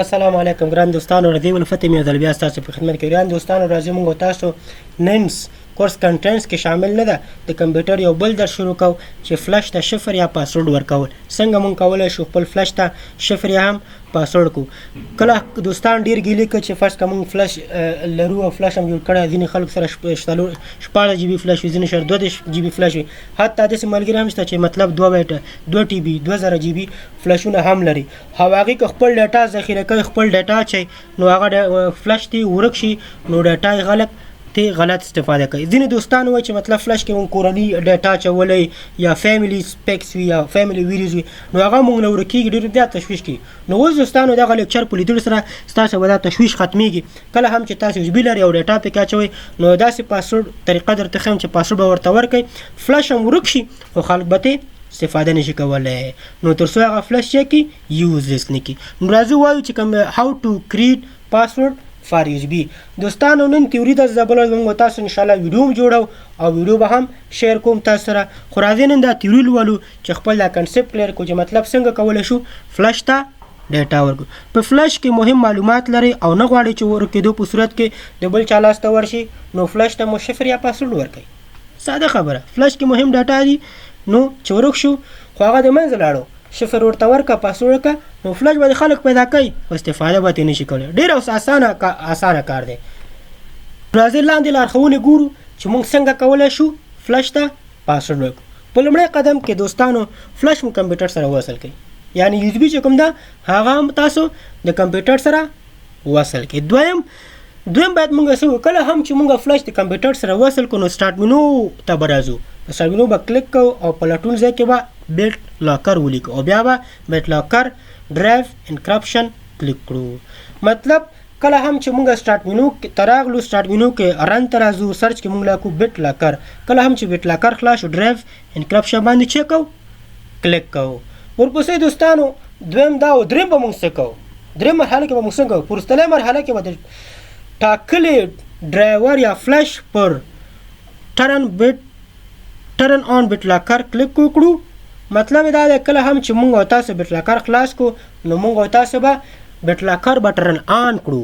السلام علیکم ګران دوستانو، رضی الفتح مې ځل بیا ستاسو په خدمت کې. ګران دوستانو، راځي موږ تاسو ننس کورس کنټینټس کې شامل نه ده د کمپیوټر یو بل درس شروع کوو چې فلش ته شفر یا پاسورډ ورکول. څنګه موږ کولی شو خپل فلش ته شفر یا هم پاسورډ کو. کله دوستان ډیر ګیلې کوي چې فرض کوم فلش لرو او فلش هم جوړ کړی، ځینې خلک سره 14 جی بي فلش وي، ځینې سره 2 جی بي فلش وي، حتی داسې ملګري هم شته چې مطلب 2 ټي بي 2000 جی بي فلشونه هم لري. هغوی که خپل ډاټا ذخیره کوي، خپل ډاټا چې نو هغه فلش تی ورک شي نو ډاټا غلط استفاده کوي. ځینې دوستان وایي چې مطلب فلش کې مونږ کورنۍ ډاټا چولی یا فیملی سپیکس وي یا فیملی ویډیوز وي نو هغه مونږ نه ورکېږي، ډېر زیات تشویش کوي. نو اوس دوستانو دغه لیکچر په لیدلو سره ستاسو به دا تشویش ختمیږي. کله هم چې تاسو یو جی بي لرئ او ډاټا پکې اچوئ نو داسې پاسورډ طریقه درته ښیم چې پاسورډ به ورته ورکئ، فلش هم ورک شي خو خلک به ترې استفاده نشي کولی. نو تر څو هغه فلش چې کړي یوزلیس نه کړي. نو راځو وایو چې کوم هاو ټو کریټ پاسورډ فار یو جی بي. دوستانو نن تیوري د زبل موږ تاسو ان شاء الله ویډیو هم جوړو او ویډیو به هم شیر کوم تاسو سره. خو راځئ نن دا تیوري لولو چې خپل دا کنسپټ کلیر کړو چې مطلب څنګه کولی شو فلش ته ډاټا ورکړو. په فلش کې مهم معلومات لري او نه غواړئ چې ورکېدو په صورت کې د بل چا لاس ته ورشي نو فلش ته مو شفر یا پاسورډ ورکړئ. ساده خبره، فلش کې مهم ډاټا دي نو چې ورک شو خو هغه د منځه لاړو، شفر ورته ورکړه، پاسورډ ورکړه، نو فلش به خلک پیدا کوي خو استفاده به ترې نشي کولی. ډېر اسانه کار دی. راځئ لاندې لارښوونې ګورو چې موږ څنګه کولی شو فلش ته پاسورډ ورکړو. په لومړی قدم کې دوستانو فلش مو کمپیوټر سره وصل کړئ، یعنی یو جی بي چې کوم ده هغه هم تاسو د کمپیوټر سره وصل کړئ. دویم باید موږ څه وکړو، کله هم چې موږ فلش د کمپیوټر سره وصل کړو نو سټارټ منو ته به راځو. په سټارټ منو به کلیک کوو او په لټون ځای کې به بیلټ لاکر ولیکو او بیا به بیلټ لاکر ډرایو انکرپشن کلیک کړو. مطلب کله هم چې موږ سټارټ منو ته راغلو، سټارټ منو کې رن ته راځو، سرچ کې موږ لیکو بیلټ لاکر. کله هم چې بیلټ لاکر خلاص شو ډرایو انکرپشن باندې چیک کوو، کلیک کوو. ورپسې دوستانو دویم دا او دریم به موږ څه کوو، دریم مرحله کې به موږ څه کوو، په وروستنۍ مرحله کې به د ټاکلې ډرایور یا فلش پر ټرن آن بیټ لاکر کلیک وکړو. مطلب دا دی کله هم چې موږ او تاسو بیټ لاکر خلاص کو نو موږ او تاسو به بیټ لاکر به ټرن آن کړو.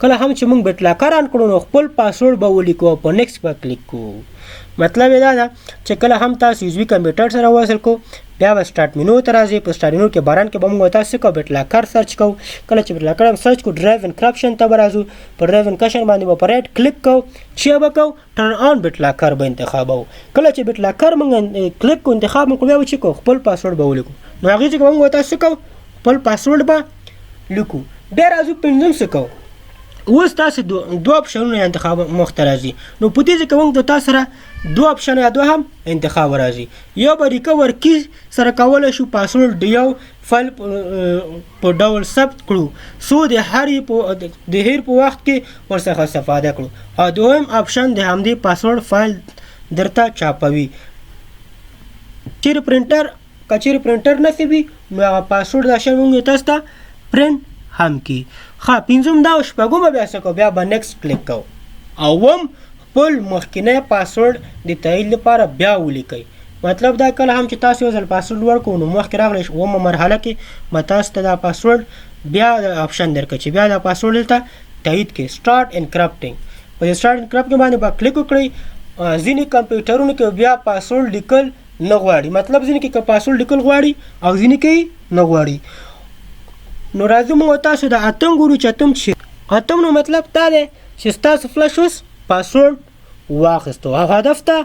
کله هم چې موږ بیټ لاکر آن کړو نو خپل پاسورډ به ولیکو او په نیکسټ به کلیک کوو. مطلب دا ده چې کله هم تاسو یو جی بي کمپیوټر سره وصل کو بیا به سټارټ منو ته راځئ. په سټارټ منو کې باران کې به موږ تاسو کو بیټ لاکر سرچ کوو. کله چې بیټ لاکر هم سرچ کو ډرایو انکرپشن ته به راځو. په ډرایو انکرپشن باندې به په رایټ کلیک کوو، چې به کوو ټرن آن بیټ لاکر به انتخابوو. کله چې بیټ لاکر موږ کلیک کو انتخاب موږ بیا چې کو خپل پاسورډ به ولیکو. نو هغې چې موږ تاسو کو خپل پاسورډ به لیکو. بیا راځو پنځم څه کوو، اوس تاسو دوه اپشنونه انتخاب مخ ته راځي. نو په دې ځای کې موږ تاسو سره دوه اپشن یا دوه هم انتخاب راځي. یو به ریکور کی سره کولی شو پاسورډ د یو فایل په ډول ثبت کړو څو د هر په وخت کې ورڅخه استفاده کړو، او دویم اپشن د همدې پاسورډ فایل درته چاپوي. چیرې پرنټر نصیب وي نو هغه پاسورډ دا شی موږ تاسو ته پرنټ هم کی. پنځم دا او شپږم بیا څه کوو، بیا به نیکسټ کلیک کوو. اوم خپل مخکینی پاسورډ د تایید لپاره بیا ولیکئ. مطلب دا کله هم چې تاسو یو ځل پاسورډ ورکړو نو مخکې راغلی اومه مرحله کې به تاسو ته دا پاسورډ بیا د اپشن درکړي چې بیا دا پاسورډ دلته تایید کړئ. سټارټ انکرپټینګ په دې سټارټ انکرپټینګ باندې به کلیک وکړئ. ځینې کمپیوټرونو کې بیا پاسورډ لیکل نه غواړي، مطلب ځینې کې پاسورډ لیکل غواړي او ځینې کې نه غواړي. نو راځو موږ تاسو د اتم ګورو چې اتم نو مطلب دا دی چې ستاسو فلش اوس پاسورډ واخیستو او هدف ته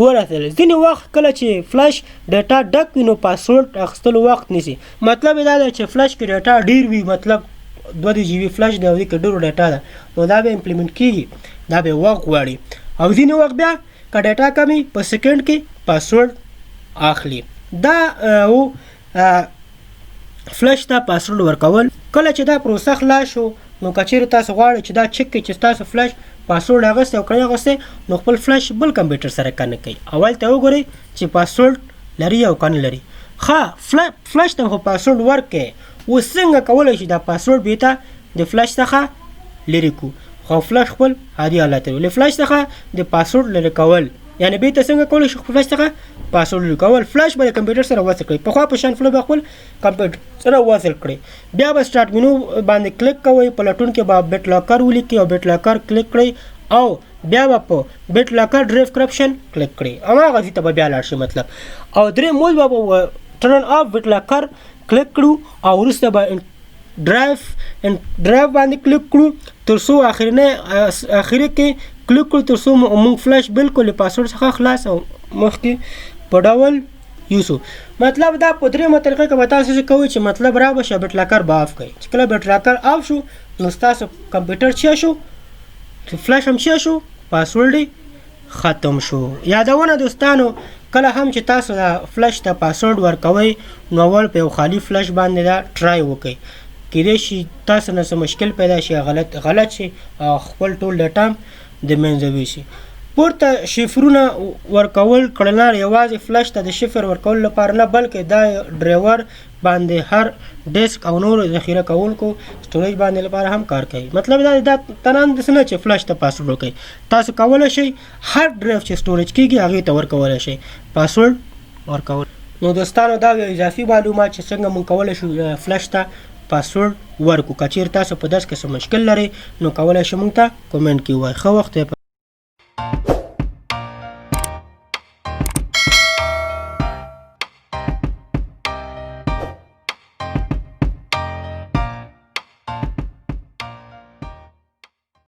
ورسېدل. ځینې وخت کله چې فلش ډاټا ډک وي نو پاسورډ اخیستلو وخت نیسي. مطلب دا دی چې فلش کې ډاټا ډېر وي، مطلب 2 جی بي فلش دی او دې کې ډېرو ډاټا ده نو دا به امپلیمنټ کېږي، دا به وخت غواړي. او ځینې وخت بیا که ډاټا کمي په سیکنډ کې پاسورډ اخلي. دا فلش ته پاسورډ ورکول. کله چې دا پروسه خلاص شو نو که چیرې تاسو غواړئ چې دا چک کړئ چې ستاسو فلش پاسورډ اخیستی او که نه اخیستی نو خپل فلش بل کمپیوټر سره کنیکټ کړئ. اول ته وګورئ چې پاسورډ لري او که نه لري. فلش ته خو پاسورډ ورکړئ. اوس څنګه کولی شي دا پاسورډ بیرته د فلش څخه لرې کړو. خو فلش خپل عادي حالت لري. له فلش څخه د پاسورډ لرې کول یعنی بیرته څنګه کولی شو فلش څخه پاسورډ ولیکو. اول فلش به د کمپیوټر سره وصل کړئ، پخوا په شان فلش به خپل کمپیوټر سره وصل کړئ. بیا به سټارټ مینو باندې کلیک کوئ، په لټون کې به بیټ لاکر ولیکئ او بیټ لاکر کلیک کړئ او بیا به په بیټ لاکر ډرایو کرپشن کلیک کړئ. هماغه ځای ته به بیا لاړ شئ مطلب. او درې مول به ټرن آف بیټ لاکر کلیک کړو او وروسته به ډرایو باندې کلیک کړو تر څو اخري کې کلیک کړو تر څو موږ فلش بالکل له پاسورډ څخه خلاص او مخکې په ډول یوسو. مطلب دا په درېیمه طریقه کې به تاسو څه کوئ چې مطلب را به شه بیټ لاکر به آف کړئ. چې کله بیټ لاکر آف شو نو ستاسو کمپیوټر چیا شو، فلش هم چیا شو، پاسورډ ختم شو. یادونه دوستانو کله هم چې تاسو دا فلش ته پاسورډ ورکوئ نو اول په یو خالی فلش باندې دا ټرای وکړئ. کېدای شي تاسو نه څه مشکل پیدا شي، غلط شي او خپل ټول ډاټا د منځه ویسي. پورته شفرونه ورکول کړنلار یوازې فلش ته د شفر ورکول لپاره نه بلکې دا ډرایور باندې هر ډیسک او نور ذخیره کوونکو سټوریج باندې لپاره هم کار کوي. مطلب دا تنان د نه چې فلش ته پاسورډ وکړي، تاسو کولی شئ هر ډرایو چې سټوریج کېږي هغې ته ورکولی شئ پاسورډ ورکول. نو دوستانو دا یو اضافي معلومات چې څنګه موږ کولی شو فلش ته پاسورډ ورکو. که چیرې تاسو په داس کې څه مشکل لرئ نو کولی شئ موږ ته کومنټ کې ووایئ. ښه وخت